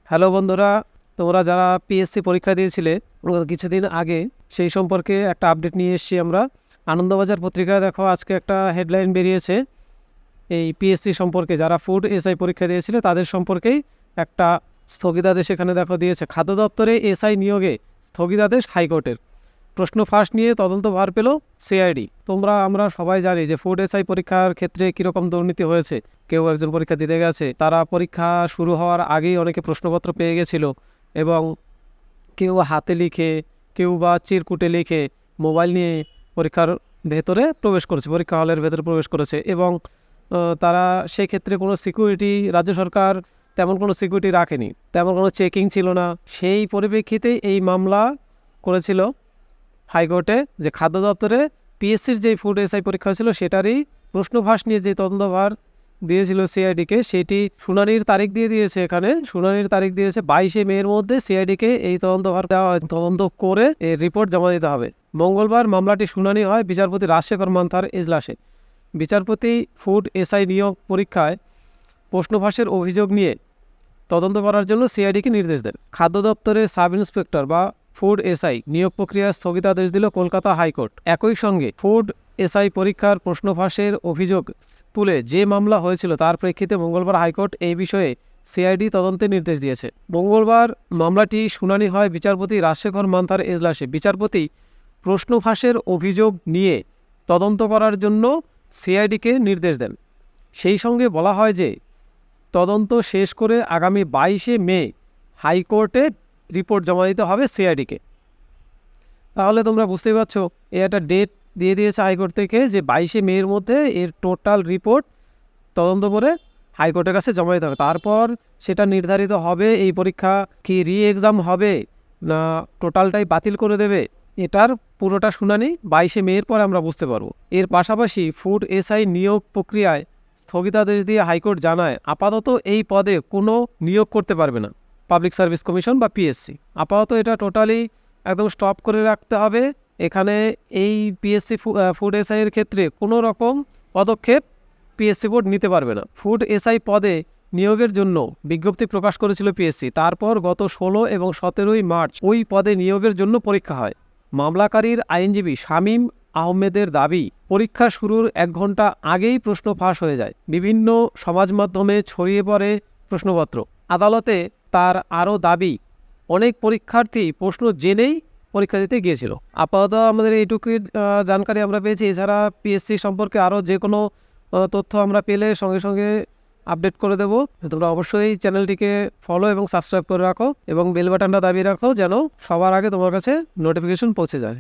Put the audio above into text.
Hello বন্ধুরা, তোমরা যারা পিএসসি পরীক্ষা দিয়েছিলে কিছুদিন আগে, সেই সম্পর্কে একটা আপডেট নিয়ে এসেছি আমরা। আনন্দবাজার পত্রিকায় দেখো আজকে একটা হেডলাইন বেরিয়েছে এই পিএসসি সম্পর্কে। যারা ফুড এসআই পরীক্ষা দিয়েছিল তাদের সম্পর্কেই একটা স্থগিতাদেশ এখানে দেখো দিয়েছে। খাদ্য দপ্তরে এসআই নিয়োগে স্থগিতাদেশ হাইকোর্টের। প্রশ্ন ফাঁস নিয়ে তদন্ত ভার পেল সিআইডি। আমরা সবাই জানি যে ফুড এসআই পরীক্ষার ক্ষেত্রে কীরকম দুর্নীতি হয়েছে। কেউ একজন পরীক্ষা দিতে গেছে, তারা পরীক্ষা শুরু হওয়ার আগেই অনেকে প্রশ্নপত্র পেয়ে গেছিল এবং কেউ হাতে লিখে, কেউ বা চিরকুটে লিখে মোবাইল নিয়ে পরীক্ষার ভেতরে প্রবেশ করেছে, পরীক্ষা হলের ভেতরে প্রবেশ করেছে এবং তারা সেক্ষেত্রে কোনো সিকিউরিটি, রাজ্য সরকার তেমন কোনো সিকিউরিটি রাখেনি, তেমন কোনো চেকিং ছিল না। সেই পরিপ্রেক্ষিতে এই মামলা করেছিল হাইকোর্টে যে খাদ্য দপ্তরে পিএসসির যে ফুড এসআই পরীক্ষা ছিল সেটারই প্রশ্নভাস নিয়ে যে তদন্তভার দিয়েছিল সিআইডিকে, সেটি শুনানির তারিখ দিয়ে দিয়েছে। এখানে শুনানির তারিখ দিয়েছে 22শে মের মধ্যে সিআইডিকে এই তদন্তভার দেওয়া, তদন্ত করে এর রিপোর্ট জমা দিতে হবে। মঙ্গলবার মামলাটি শুনানি হয় বিচারপতি রাজশেখর মান্থার এজলাসে। বিচারপতি ফুড এসআই নিয়োগ পরীক্ষায় প্রশ্নভাসের অভিযোগ নিয়ে তদন্ত করার জন্য সিআইডিকে নির্দেশ দেন। খাদ্য দপ্তরের সাব ইন্সপেক্টর বা ফুড এসআই নিয়োগ প্রক্রিয়া স্থগিতাদেশ দিল কলকাতা হাইকোর্ট। একই সঙ্গে ফুড এসআই পরীক্ষার প্রশ্নফাঁসের অভিযোগ তুলে যে মামলা হয়েছিল তার প্রেক্ষিতে মঙ্গলবার হাইকোর্ট এই বিষয়ে সিআইডি তদন্তের নির্দেশ দিয়েছে। মঙ্গলবার মামলাটি শুনানি হয় বিচারপতি রাজশেখর মান্থার এজলাসে। বিচারপতি প্রশ্নফাঁসের অভিযোগ নিয়ে তদন্ত করার জন্য সিআইডিকে নির্দেশ দেন। সেই সঙ্গে বলা হয় যে তদন্ত শেষ করে আগামী 22শে মে হাইকোর্টে রিপোর্ট জমা দিতে হবে সিআইডিকে। তাহলে তোমরা বুঝতেই পারছো, এ একটা ডেট দিয়ে দিয়েছে হাইকোর্ট থেকে যে 22শে মের মধ্যে এর টোটাল রিপোর্ট তদন্ত করে হাইকোর্টের কাছে জমা দিতে হবে। তারপর সেটা নির্ধারিত হবে এই পরীক্ষা কি রি এক্সাম হবে না টোটালটাই বাতিল করে দেবে। এটার পুরোটা শুনানি 22শে মের পরে আমরা বুঝতে পারবো। এর পাশাপাশি ফুড এসআই নিয়োগ প্রক্রিয়ায় স্থগিতাদেশ দিয়ে হাইকোর্ট জানায় আপাতত এই পদে কোনো নিয়োগ করতে পারবে না পাবলিক সার্ভিস কমিশন বা পিএসসি। আপাতত এটা টোটালি একদম স্টপ করে রাখতে হবে। এখানে এই পিএসসি ফুড এসআইয়ের ক্ষেত্রে কোনো রকম পদক্ষেপ পিএসসি বোর্ড নিতে পারবে না। ফুড এসআই পদে নিয়োগের জন্য বিজ্ঞপ্তি প্রকাশ করেছিল পিএসসি। তারপর গত 16 এবং 17ই মার্চ ওই পদে নিয়োগের জন্য পরীক্ষা হয়। মামলাকারীর আইনজীবী শামীম আহমেদের দাবি, পরীক্ষা শুরুর 1 ঘন্টা আগেই প্রশ্ন ফাঁস হয়ে যায়। বিভিন্ন সমাজ মাধ্যমে ছড়িয়ে পড়ে প্রশ্নপত্র। আদালতে তার আরও দাবি, অনেক পরীক্ষার্থী প্রশ্ন জেনেই পরীক্ষা দিতে গিয়েছিল। আপাতত আমাদের এইটুকুই জানকারি আমরা পেয়েছি। এছাড়া পিএসসি সম্পর্কে আরও যে কোনো তথ্য আমরা পেলে সঙ্গে সঙ্গে আপডেট করে দেব। তোমরা অবশ্যই চ্যানেলটিকে ফলো এবং সাবস্ক্রাইব করে রাখো এবং বেল বাটনটা দাবিয়ে রাখো যেন সবার আগে তোমার কাছে নোটিফিকেশন পৌঁছে যায়।